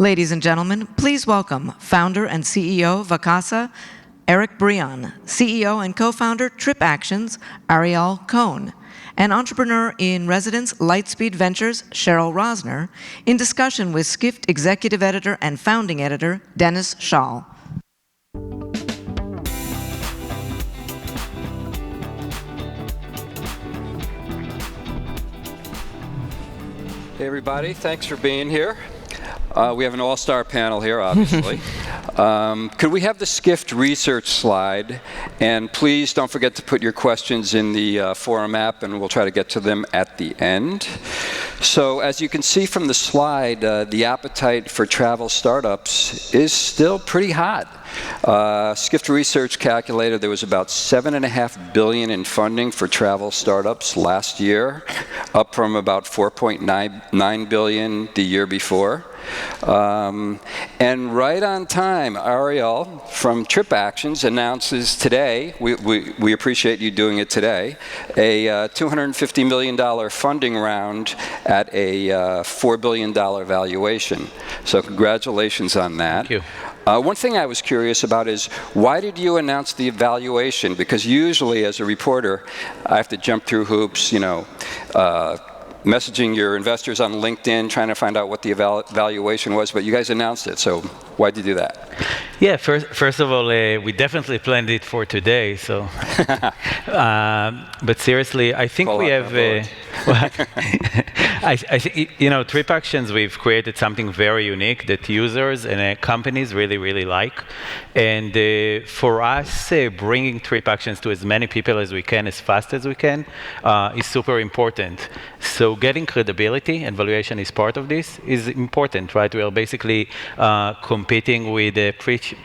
Ladies and gentlemen, please welcome founder and CEO Vacasa, Eric Brion, CEO and co-founder Tripactions, Ariel Cohen, and entrepreneur in residence Lightspeed Ventures, Cheryl Rosner, in discussion with Skift executive editor and founding editor Dennis Schall. Hey everybody, thanks for being here. We have an all-star panel here, obviously. Could we have the Skift research slide? And please don't forget to put your questions in the forum app, and we'll try to get to them at the end. So as you can see from the slide, the appetite for travel startups is still pretty hot. Skift Research calculated there was about $7.5 billion in funding for travel startups last year, up from about $4.9 billion the year before. And right on time, Ariel from Tripactions announces today, we appreciate you doing it today, a $250 million funding round at a $4 billion valuation. So congratulations on that. Thank you. One thing I was curious about is, why did you announce the valuation? Because usually, as a reporter, I have to jump through hoops, messaging your investors on LinkedIn, trying to find out what the valuation was, but you guys announced it, so why'd you do that? Yeah, first of all, we definitely planned it for today, so. But seriously, I think we have, I think, Tripactions, we've created something very unique that users and companies really, really like. And for us, bringing Tripactions to as many people as we can, as fast as we can, is super important. So getting credibility and valuation is part of this, is important, right? We are basically competing with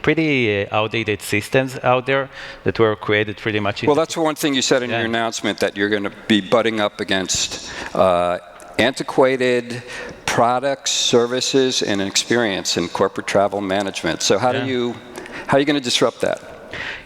pretty outdated systems out there that were created pretty much. Well, that's one thing you said in your announcement, that you're going to be butting up against antiquated products, services, and experience in corporate travel management. So how are you going to disrupt that?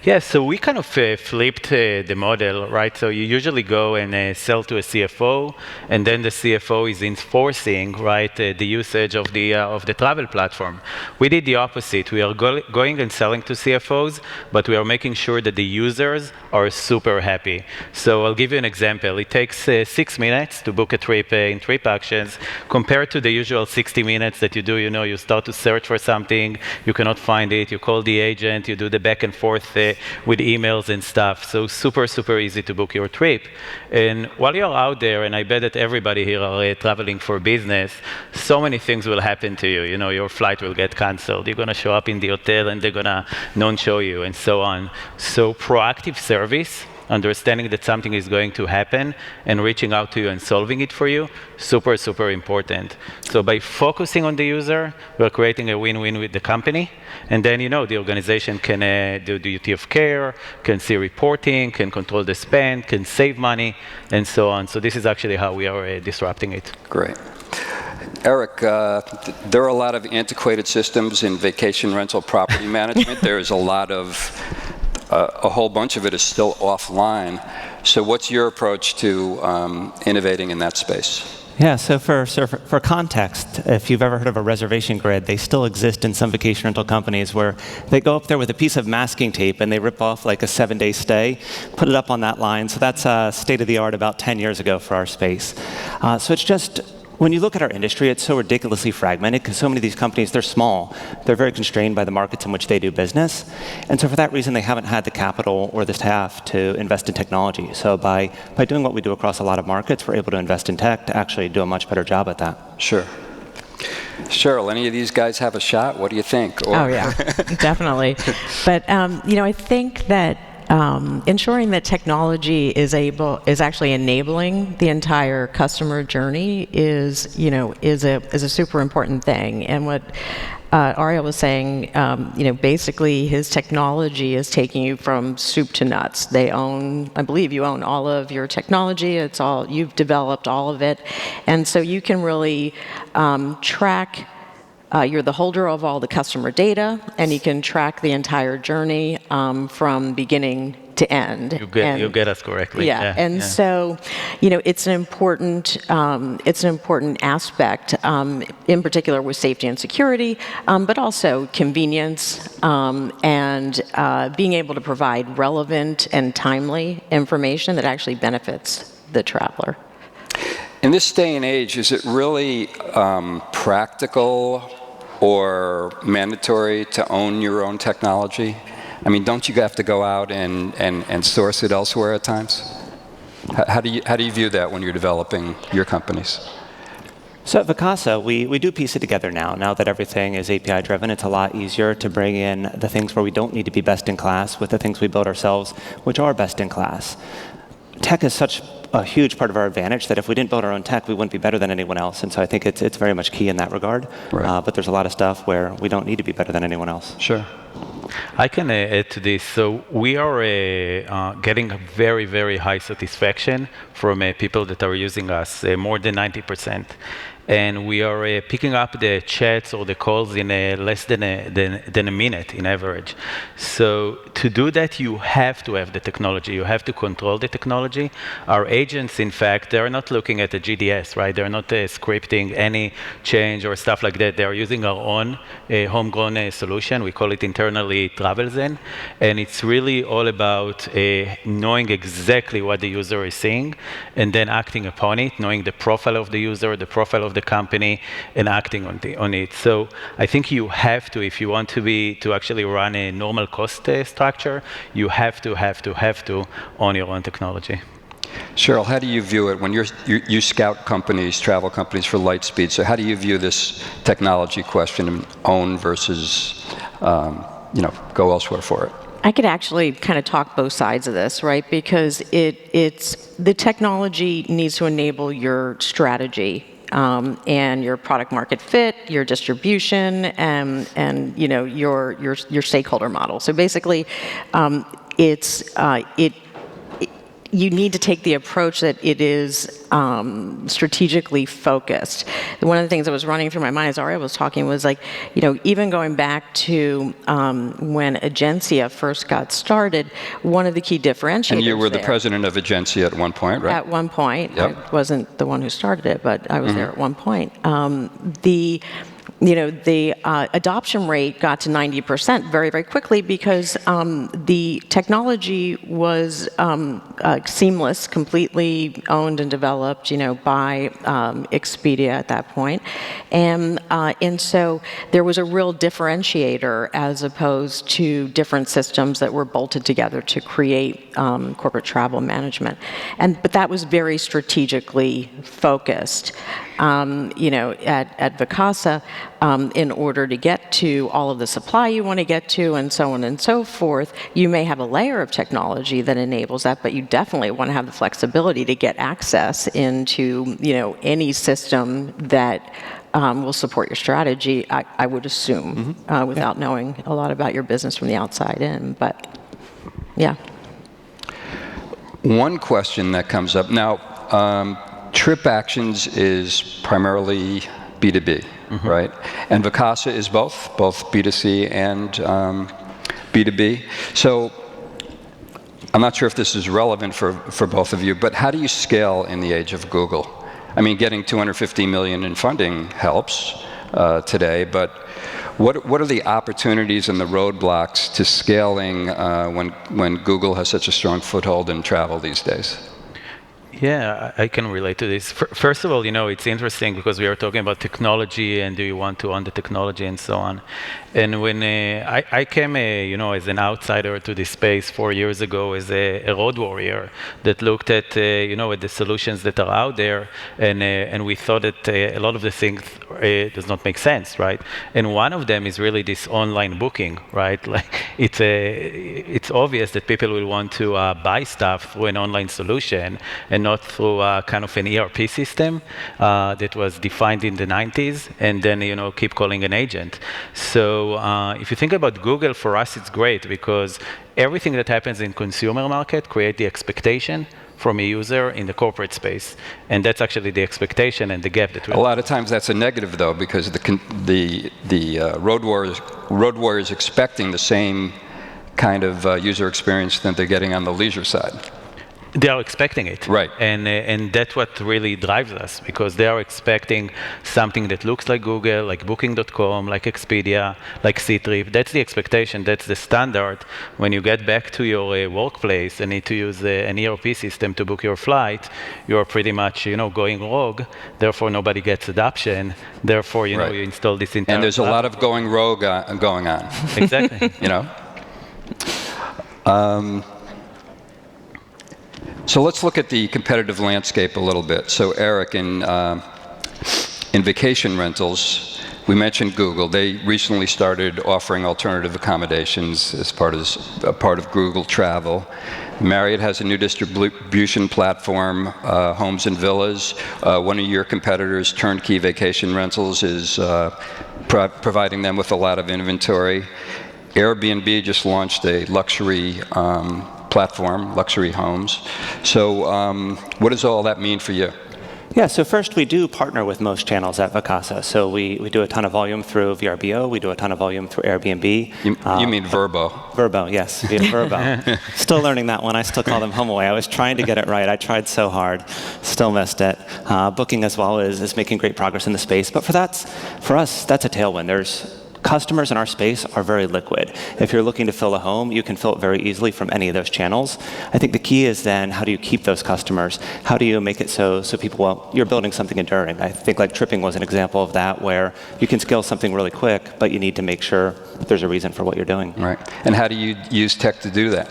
Yeah, so we kind of flipped the model, right? So you usually go and sell to a CFO, and then the CFO is enforcing, right, the usage of the travel platform. We did the opposite. We are going and selling to CFOs, but we are making sure that the users are super happy. So I'll give you an example. It takes 6 minutes to book a trip in Tripactions, compared to the usual 60 minutes that you do. You start to search for something, you cannot find it, you call the agent, you do the back and forth with emails and stuff. So super, super easy to book your trip. And while you're out there, and I bet that everybody here are traveling for business, so many things will happen to you. Your flight will get canceled. You're going to show up in the hotel and they're going to non-show you and so on. So proactive service, understanding that something is going to happen and reaching out to you and solving it for you, super, super important. So by focusing on the user, we're creating a win-win with the company. And then, the organization can do duty of care, can see reporting, can control the spend, can save money, and so on. So this is actually how we are disrupting it. Great. Eric, there are a lot of antiquated systems in vacation rental property management. There's a whole bunch of it is still offline. So what's your approach to innovating in that space? Yeah, so for context, if you've ever heard of a reservation grid, they still exist in some vacation rental companies where they go up there with a piece of masking tape and they rip off like a 7-day stay, put it up on that line. So that's state of the art about 10 years ago for our space. So it's just, when you look at our industry, it's so ridiculously fragmented because so many of these companies, they're small. They're very constrained by the markets in which they do business. And so for that reason, they haven't had the capital or the staff to invest in technology. So by doing what we do across a lot of markets, we're able to invest in tech to actually do a much better job at that. Sure. Cheryl, any of these guys have a shot? What do you think? Oh, yeah, definitely. But, I think that ensuring that technology is actually enabling the entire customer journey is a super important thing. And what Ariel was saying, basically his technology is taking you from soup to nuts. I believe you own all of your technology. You've developed all of it, and so you can really track. You're the holder of all the customer data, and you can track the entire journey from beginning to end. You get us correctly. Yeah, and so, it's an important aspect, in particular with safety and security, but also convenience and being able to provide relevant and timely information that actually benefits the traveler. In this day and age, is it really practical or mandatory to own your own technology? I mean, don't you have to go out and source it elsewhere at times? How do you view that when you're developing your companies? So at Vacasa, we do piece it together now. Now that everything is API driven, it's a lot easier to bring in the things where we don't need to be best in class with the things we build ourselves, which are best in class. Tech is such a huge part of our advantage that if we didn't build our own tech, we wouldn't be better than anyone else. And so I think it's very much key in that regard. Right. But there's a lot of stuff where we don't need to be better than anyone else. Sure. I can add to this. So we are getting very, very high satisfaction from people that are using us, more than 90%. And we are picking up the chats or the calls in less than a minute in average. So to do that, you have to have the technology. You have to control the technology. Our agents, in fact, they're not looking at the GDS, right? They're not scripting any change or stuff like that. They're using our own homegrown solution. We call it internally TravelZen. And it's really all about knowing exactly what the user is seeing and then acting upon it, knowing the profile of the user, the profile of the company, and acting on it. So I think you have to, if you want to actually run a normal cost structure, you have to own your own technology. Cheryl, how do you view it when you scout companies, travel companies for Lightspeed? So how do you view this technology question, own versus go elsewhere for it? I could actually kind of talk both sides of this, right? Because it's the technology needs to enable your strategy and your product market fit, your distribution, and your stakeholder model. So basically, you need to take the approach that it is strategically focused. One of the things that was running through my mind as Ariel was talking was like, even going back to when Agencia first got started, one of the key differentiators. And you were the president of Agencia at one point, right? At one point. Yep. I wasn't the one who started it, but I was there at one point. The adoption rate got to 90% very, very quickly because the technology was seamless, completely owned and developed, by Expedia at that point, and so there was a real differentiator as opposed to different systems that were bolted together to create corporate travel management, but that was very strategically focused. At Vacasa, in order to get to all of the supply you want to get to and so on and so forth, you may have a layer of technology that enables that, but you definitely want to have the flexibility to get access into, any system that will support your strategy, I would assume, without knowing a lot about your business from the outside in, but yeah. One question that comes up now, Tripactions is primarily B2B, right? And Vacasa is both B2C and B2B. So I'm not sure if this is relevant for both of you, but how do you scale in the age of Google? I mean, getting $250 million in funding helps today, but what are the opportunities and the roadblocks to scaling when Google has such a strong foothold in travel these days? Yeah, I can relate to this. First of all, it's interesting because we are talking about technology and do you want to own the technology and so on. And when I came, as an outsider to this space 4 years ago as a road warrior that looked at, at the solutions that are out there, and we thought that a lot of the things does not make sense, right? And one of them is really this online booking, right? Like it's obvious that people will want to buy stuff through an online solution and not through kind of an ERP system that was defined in the 90s, and then keep calling an agent. So if you think about Google, for us it's great because everything that happens in consumer market create the expectation from a user in the corporate space, and that's actually the expectation and the gap that we. A lot of times that's a negative though, because the road warrior is expecting the same kind of user experience than they're getting on the leisure side. They are expecting it. Right. And that's what really drives us, because they are expecting something that looks like Google, like Booking.com, like Expedia, like Ctrip. That's the expectation. That's the standard. When you get back to your workplace and need to use an ERP system to book your flight, you're pretty much, going rogue. Therefore, nobody gets adoption. Therefore, you install this entire And there's a lot of going rogue going on. Exactly. So let's look at the competitive landscape a little bit. So Eric, in vacation rentals, we mentioned Google. They recently started offering alternative accommodations as part of Google Travel. Marriott has a new distribution platform, Homes and Villas. One of your competitors, Turnkey Vacation Rentals, is providing them with a lot of inventory. Airbnb just launched a luxury platform, luxury homes. So what does all that mean for you? Yeah, so first we do partner with most channels at Vacasa. So we do a ton of volume through VRBO, we do a ton of volume through Airbnb. You mean Verbo? Verbo, yes, via Verbo. Still learning that one. I still call them HomeAway. I was trying to get it right. I tried so hard, still missed it. Booking as well is making great progress in the space. But for us, that's a tailwind. Customers in our space are very liquid. If you're looking to fill a home, you can fill it very easily from any of those channels. I think the key is then, how do you keep those customers? How do you make it so people, you're building something enduring? I think like tripping was an example of that, where you can scale something really quick, but you need to make sure there's a reason for what you're doing. Right. And how do you use tech to do that?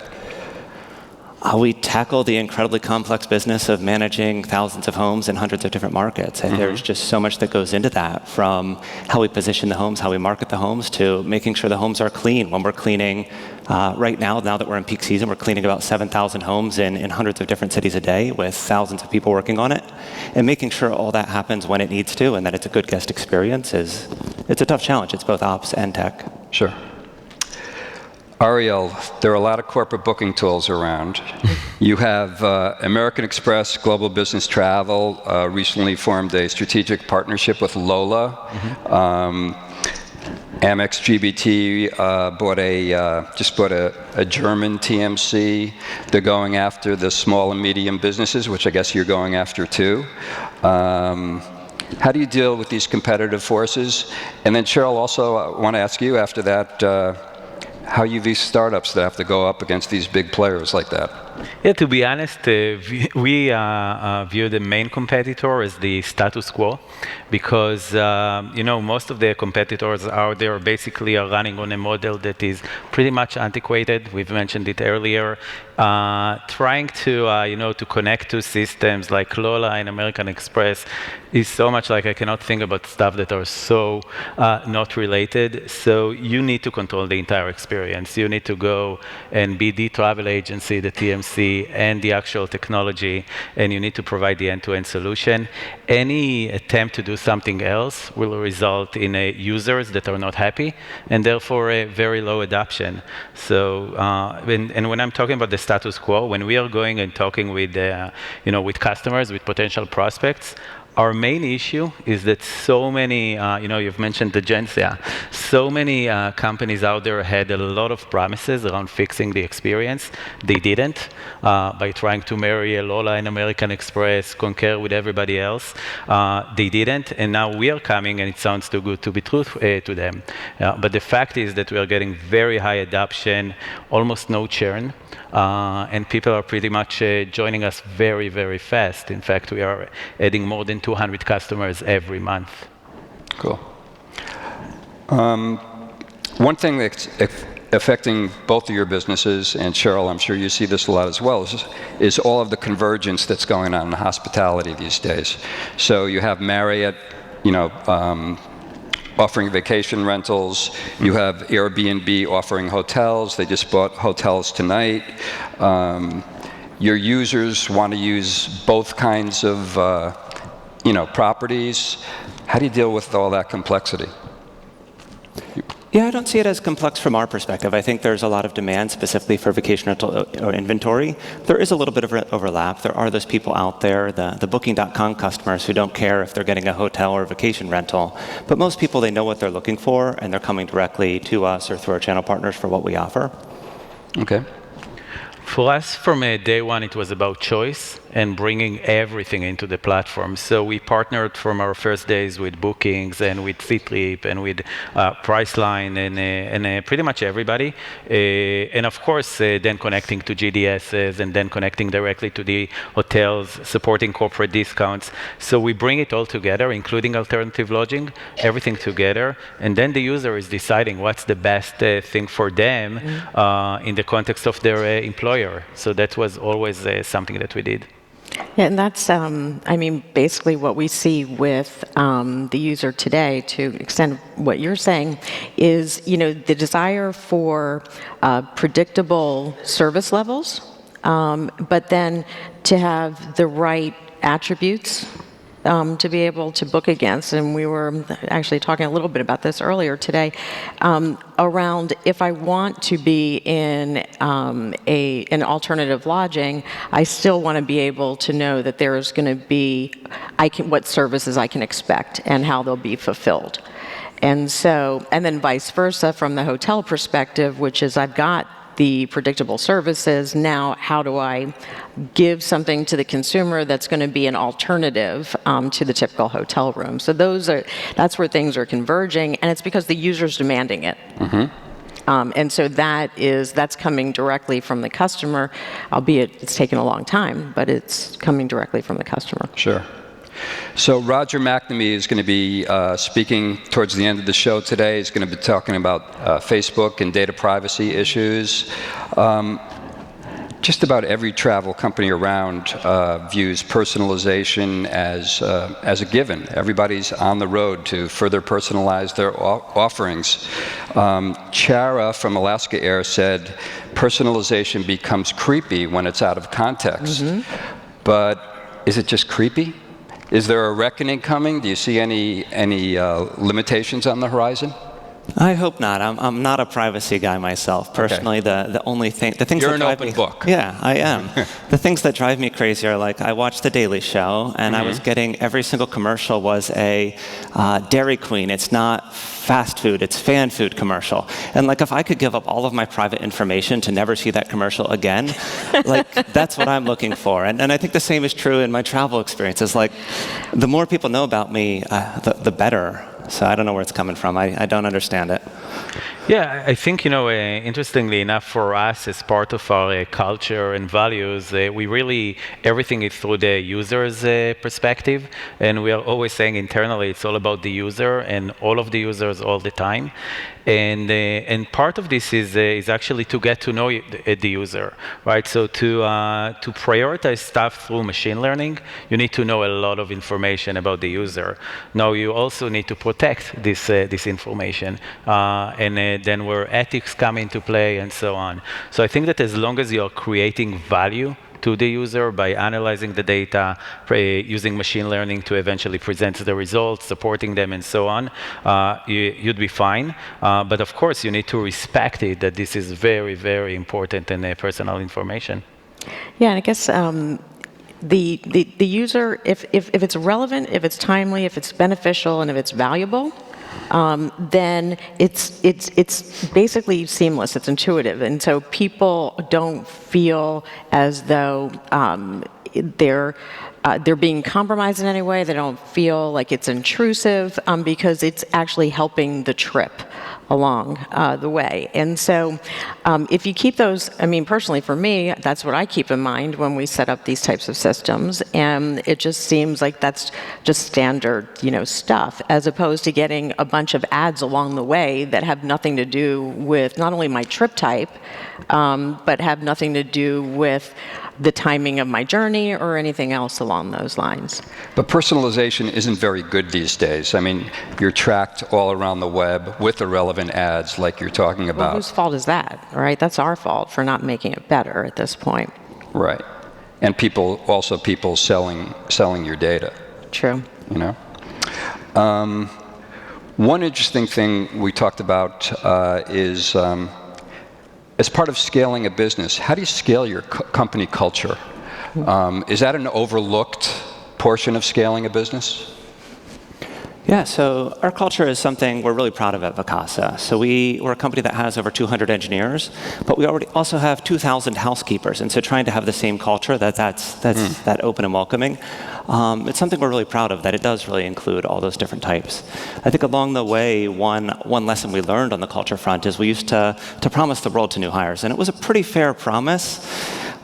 We tackle the incredibly complex business of managing thousands of homes in hundreds of different markets. And there's just so much that goes into that, from how we position the homes, how we market the homes, to making sure the homes are clean. When we're cleaning, right now that we're in peak season, we're cleaning about 7,000 homes in hundreds of different cities a day with thousands of people working on it. And making sure all that happens when it needs to and that it's a good guest experience it's a tough challenge. It's both ops and tech. Sure. Ariel, there are a lot of corporate booking tools around. You have American Express Global Business Travel recently formed a strategic partnership with Lola. Amex GBT just bought a German TMC. They're going after the small and medium businesses, which I guess you're going after too. How do you deal with these competitive forces? And then Cheryl, also I want to ask you after that, how you view startups that have to go up against these big players like that? Yeah, to be honest, we view the main competitor as the status quo, because most of the competitors out there basically are running on a model that is pretty much antiquated. We've mentioned it earlier. Trying to connect to systems like Lola and American Express is so much like I cannot think about stuff that are so not related. So you need to control the entire experience. You need to go and be the travel agency, the TMC, and the actual technology, and you need to provide the end-to-end solution. Any attempt to do something else will result in users that are not happy, and therefore a very low adoption. So, and when I'm talking about the status quo, when we are going and talking with, with customers, with potential prospects, our main issue is that so many, you've mentioned the Agencia, so many companies out there had a lot of promises around fixing the experience. They didn't, by trying to marry a Lola and American Express, concur with everybody else. They didn't, and now we are coming, and it sounds too good to be true to them. But the fact is that we are getting very high adoption, almost no churn. And people are pretty much joining us very, very fast. In fact, we are adding more than 200 customers every month. Cool. One thing that's affecting both of your businesses, and Cheryl, I'm sure you see this a lot as well, is all of the convergence that's going on in hospitality these days. So you have Marriott, offering vacation rentals. You have Airbnb offering hotels. They just bought hotels tonight. Your users want to use both kinds of properties. How do you deal with all that complexity? Yeah, I don't see it as complex from our perspective. I think there's a lot of demand specifically for vacation rental or inventory. There is a little bit of overlap. There are those people out there, the Booking.com customers who don't care if they're getting a hotel or a vacation rental. But most people, they know what they're looking for, and they're coming directly to us or through our channel partners for what we offer. Okay. For us, from day one, it was about choice and bringing everything into the platform. So we partnered from our first days with Bookings and with Ctrip and with Priceline and pretty much everybody. And of course, then connecting to GDSs and then connecting directly to the hotels, supporting corporate discounts. So we bring it all together, including alternative lodging, everything together. And then the user is deciding what's the best thing for them in the context of their employer. So that was always something that we did. Yeah, and that's, I mean, basically what we see with the user today, to extend what you're saying, is, the desire for predictable service levels, but then to have the right attributes to be able to book against. And we were actually talking a little bit about this earlier today, around if I want to be in an alternative lodging, I still want to be able to know that there's going to be, what services I can expect and how they'll be fulfilled. And so, and then vice versa from the hotel perspective, which is I've got the predictable services. Now, how do I give something to the consumer that's going to be an alternative to the typical hotel room? So that's where things are converging, and it's because the user's demanding it. And so that's coming directly from the customer, albeit it's taken a long time, but it's coming directly from the customer. Sure. So Roger McNamee is going to be speaking towards the end of the show today. He's going to be talking about Facebook and data privacy issues. Just about every travel company around views personalization as a given. Everybody's on the road to further personalize their offerings. Chara from Alaska Air said, personalization becomes creepy when it's out of context. But is it just creepy? Is there a reckoning coming? Do you see any limitations on the horizon? I hope not. I'm not a privacy guy myself. Personally, the only thing, the things You're that an drive open me, book. Yeah, I am. The things that drive me crazy are like I watched The Daily Show, and I was getting every single commercial was a Dairy Queen. It's not fast food, it's fan food commercial. And like if I could give up all of my private information to never see that commercial again, like that's what I'm looking for. And I think the same is true in my travel experiences. Like the more people know about me, the better. So I don't know where it's coming from. I don't understand it. Yeah, I think, interestingly enough, for us, as part of our culture and values, we really, everything is through the user's perspective. And we are always saying internally, it's all about the user and all of the users all the time. And part of this is actually to get to know the user, right? So to prioritize stuff through machine learning, you need to know a lot of information about the user. Now you also need to protect this information, and then where ethics come into play and so on. So I think that as long as you are creating value to the user by analyzing the data, using machine learning to eventually present the results, supporting them, and so on, you'd be fine. But of course, you need to respect it, that this is very, very important and personal information. Yeah, and I guess the user, if it's relevant, if it's timely, if it's beneficial, and if it's valuable, then it's basically seamless. It's intuitive, and so people don't feel as though they're being compromised in any way. They don't feel like it's intrusive because it's actually helping the trip along the way. And so if you keep those, I mean, personally for me, that's what I keep in mind when we set up these types of systems. And it just seems like that's just standard, stuff, as opposed to getting a bunch of ads along the way that have nothing to do with not only my trip type, but have nothing to do with the timing of my journey or anything else along those lines. But personalization isn't very good these days. I mean, you're tracked all around the web with irrelevant ads like you're talking about. Well, whose fault is that, right? That's our fault for not making it better at this point. Right. And people selling your data. True. One interesting thing we talked about is as part of scaling a business, how do you scale your company culture? Is that an overlooked portion of scaling a business? Yeah, so our culture is something we're really proud of at Vacasa. So we're a company that has over 200 engineers, but we already also have 2,000 housekeepers. And so trying to have the same culture, that's that open and welcoming, it's something we're really proud of, that it does really include all those different types. I think along the way, one lesson we learned on the culture front is we used to promise the world to new hires. And it was a pretty fair promise,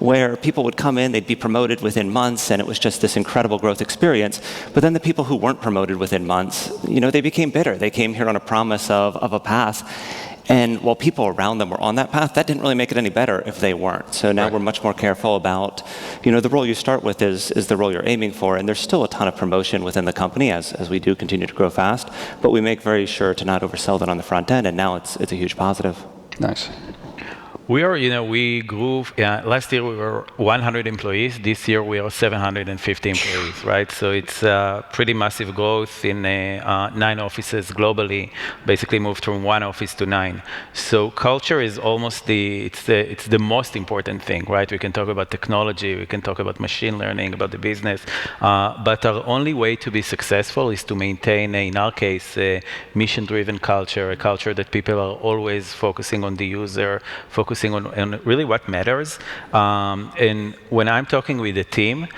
where people would come in, they'd be promoted within months, and it was just this incredible growth experience. But then the people who weren't promoted within months, they became bitter. They came here on a promise of a path. And while people around them were on that path, that didn't really make it any better if they weren't. So now we're much more careful about, the role you start with is the role you're aiming for. And there's still a ton of promotion within the company as we do continue to grow fast. But we make very sure to not oversell that on the front end. And now it's a huge positive. Nice. We grew, last year we were 100 employees. This year we are 750 employees, right? So it's pretty massive growth in 9 offices globally, basically moved from 1 office to 9. So culture is almost it's the most important thing, right? We can talk about technology, we can talk about machine learning, about the business, but our only way to be successful is to maintain, in our case, a mission-driven culture, a culture that people are always focusing on the user, focusing on really what matters. And when I'm talking with the team,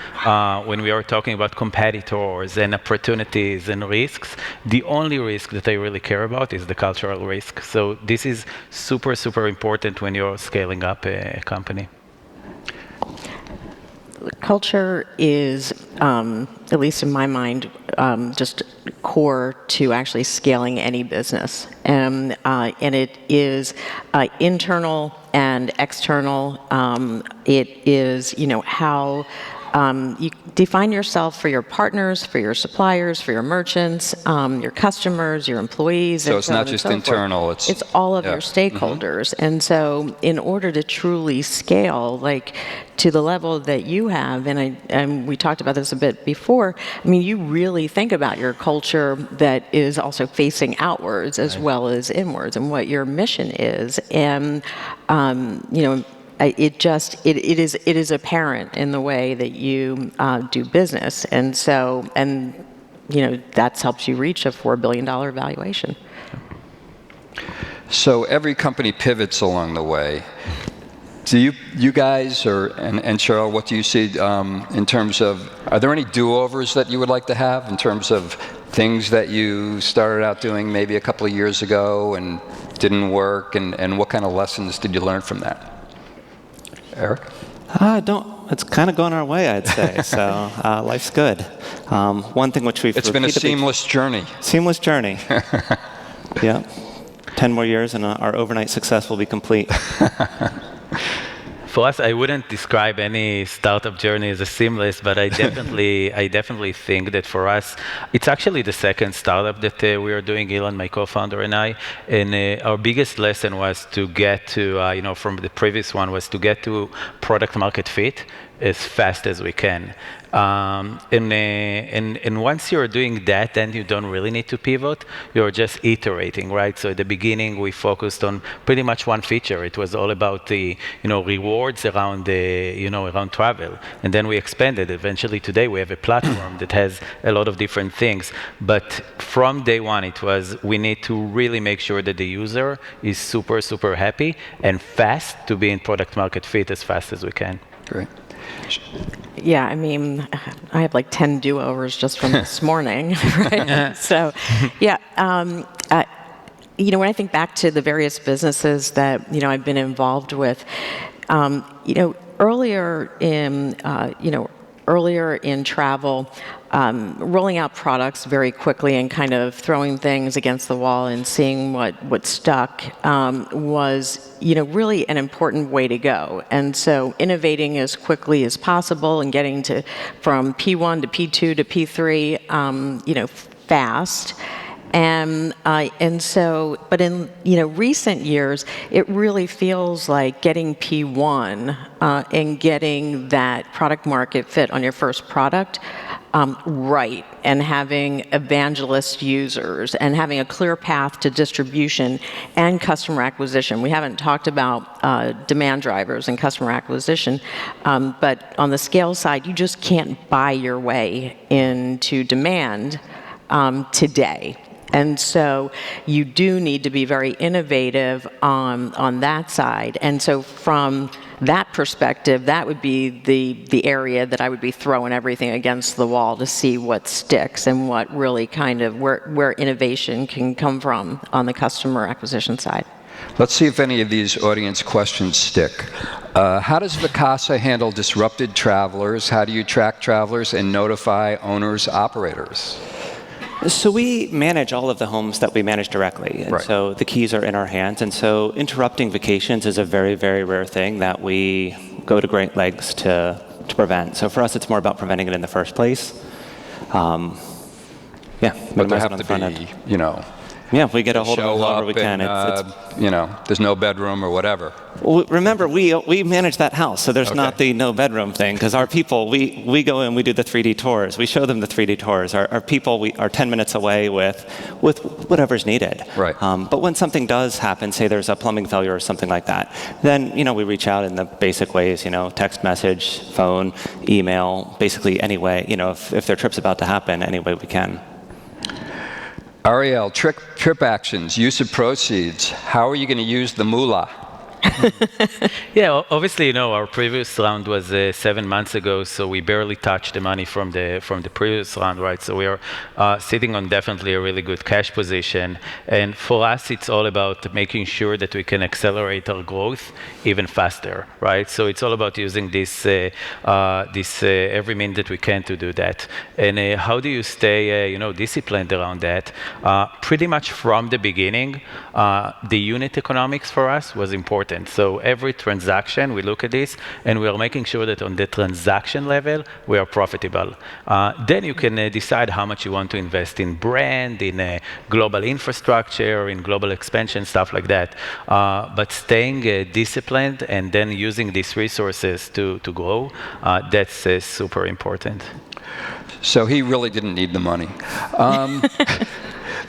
when we are talking about competitors and opportunities and risks, the only risk that I really care about is the cultural risk. So this is super, super important when you're scaling up a company. Culture is, at least in my mind, just core to actually scaling any business. And it is internal and external. It is, how you define yourself for your partners, for your suppliers, for your merchants, your customers, your employees. So it's not just internal. It's all of your stakeholders. Mm-hmm. And so in order to truly scale, to the level that you have, and we talked about this a bit before, you really think about your culture that is also facing outwards as well as inwards, and what your mission is. And, it is apparent in the way that you do business. And so, that helps you reach a $4 billion valuation. So every company pivots along the way. Do you guys, and Cheryl, what do you see in terms of, are there any do-overs that you would like to have in terms of things that you started out doing maybe a couple of years ago and didn't work, and what kind of lessons did you learn from that? Eric? It's kind of going our way, I'd say. So life's good. One thing which we've It's been a seamless journey. Seamless journey. Yeah. 10 more years and our overnight success will be complete. For us, I wouldn't describe any startup journey as a seamless, but I definitely think that for us, it's actually the second startup that we are doing, Elon, my co-founder, and I. And our biggest lesson was to get to, from the previous one, was to get to product market fit as fast as we can. And once you're doing that, then you don't really need to pivot. You're just iterating, right? So at the beginning, we focused on pretty much one feature. It was all about the, rewards around around travel. And then we expanded. Eventually, today we have a platform that has a lot of different things. But from day one, it was we need to really make sure that the user is super, super happy and fast to be in product market fit as fast as we can. Great. Yeah, I have 10 do-overs just from this morning, right? So, yeah, when I think back to the various businesses that, I've been involved with, earlier in travel, rolling out products very quickly and kind of throwing things against the wall and seeing what stuck was, really an important way to go. And so innovating as quickly as possible and getting from P1 to P2 to P3, fast. And so, but in recent years, it really feels like getting P1 and getting that product market fit on your first product right, and having evangelist users and having a clear path to distribution and customer acquisition. We haven't talked about demand drivers and customer acquisition, but on the scale side, you just can't buy your way into demand. today. And so you do need to be very innovative on that side. And so from that perspective, that would be the area that I would be throwing everything against the wall to see what sticks and what really kind of where innovation can come from on the customer acquisition side. Let's see if any of these audience questions stick. How does Vacasa handle disrupted travelers? How do you track travelers and notify owners, operators? So we manage all of the homes that we manage directly, and Right. so the keys are in our hands, and so interrupting vacations is a very, very rare thing that we go to great lengths to prevent. So for us, it's more about preventing it in the first place. But there minimizing have on to the front end. be, you know, Yeah, if we get a hold of show them however up we can. and, you know, there's no bedroom or whatever. Well, remember, we manage that house, so there's Okay. not the no bedroom thing, because our people, we go in, we do the 3D tours. We show them the 3D tours. Our people are 10 minutes away with whatever's needed. Right. But when something does happen, say there's a plumbing failure or something like that, then, we reach out in the basic ways, text message, phone, email, basically any way, if their trip's about to happen, any way we can. Ariel, Tripactions, use of proceeds. How are you going to use the moolah? Yeah, obviously, our previous round was 7 months ago, so we barely touched the money from the previous round, right? So we are sitting on definitely a really good cash position, and for us, it's all about making sure that we can accelerate our growth even faster, right? So it's all about using this every minute that we can to do that. And how do you stay, disciplined around that? Pretty much from the beginning, the unit economics for us was important. So every transaction, we look at this, and we are making sure that on the transaction level, we are profitable. Then you can decide how much you want to invest in brand, in global infrastructure, in global expansion, stuff like that. But staying disciplined and then using these resources to grow, that's super important. So he really didn't need the money.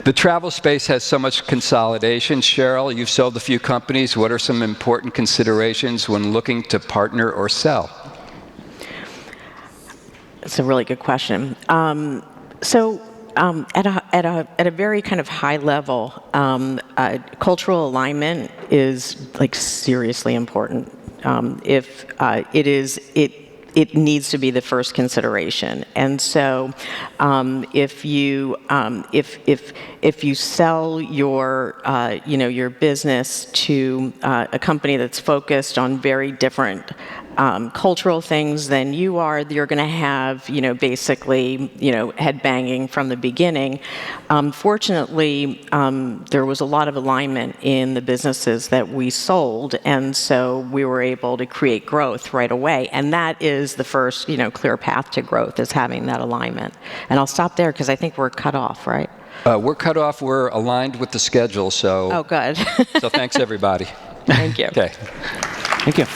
The travel space has so much consolidation. Cheryl, you've sold a few companies. What are some important considerations when looking to partner or sell? It's a really good question. At a very kind of high level, cultural alignment is like seriously important. It needs to be the first consideration. And so, if you sell your business to a company that's focused on very different cultural things than you're going to have, basically, head banging from the beginning. Fortunately, there was a lot of alignment in the businesses that we sold, and so we were able to create growth right away. And that is the first, clear path to growth, is having that alignment. And I'll stop there because I think we're cut off, right? We're cut off. We're aligned with the schedule, so. Oh, good. So thanks, everybody. Thank you. Okay. Thank you.